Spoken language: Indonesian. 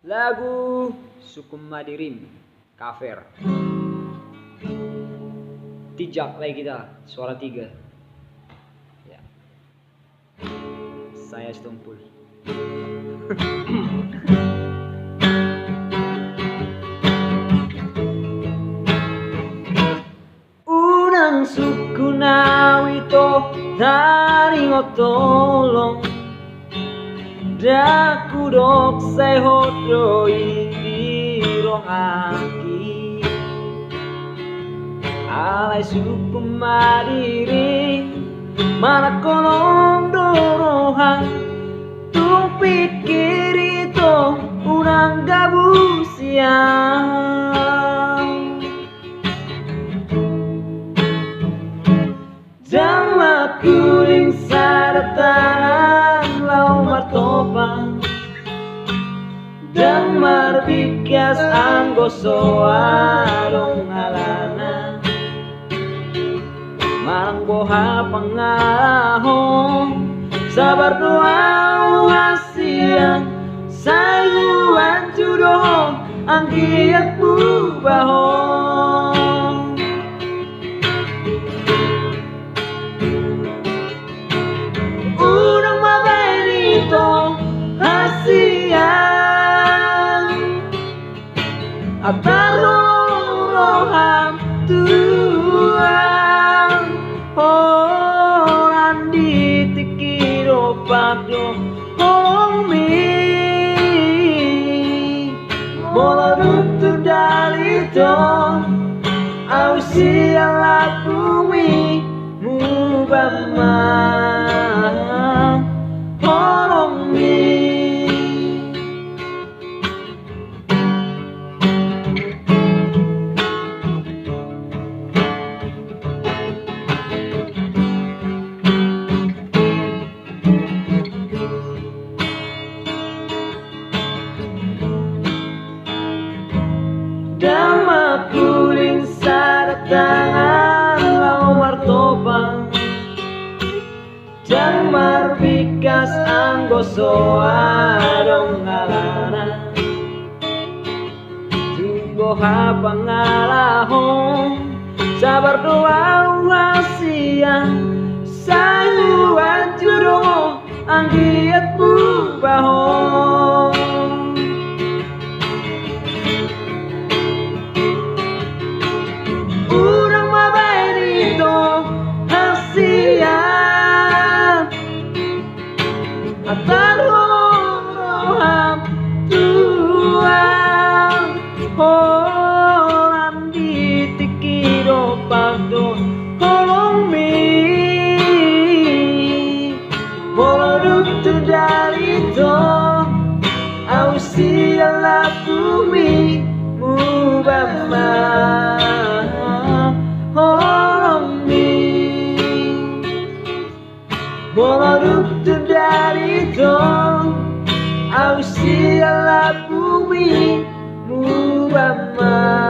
Lagu Sukumadirim cover. Tijak lagi kita, suara 3. Ya. Saya Stumpul. Unang suku nawito taringo tolong daku dok sehodo indiro aki alai suku madiri mana kolong dorohan tu pikir itu unang gabu siang jama kuling saratan lau martopan damar bikas anggoso arong alana marang boha pangalahong sabar doa hasia sayuan judoh anggiat bubahong unang mabenito hasia ataroroham tuang orang ditikiro pado homi bola dutu dalito ausia la bumi mubama horomi dama kuling sartangan lau martopan jamar bikas anggoso arong alana tuboha pangalahong sabar doa hasia sayuan judoh anggiat bubahong urang mabenito hasia ataroroham tuang orang ditikiro pado holomi boloduk tu dalito ausia la bumi mubama boloduk tu dalito ausia la bumi mubama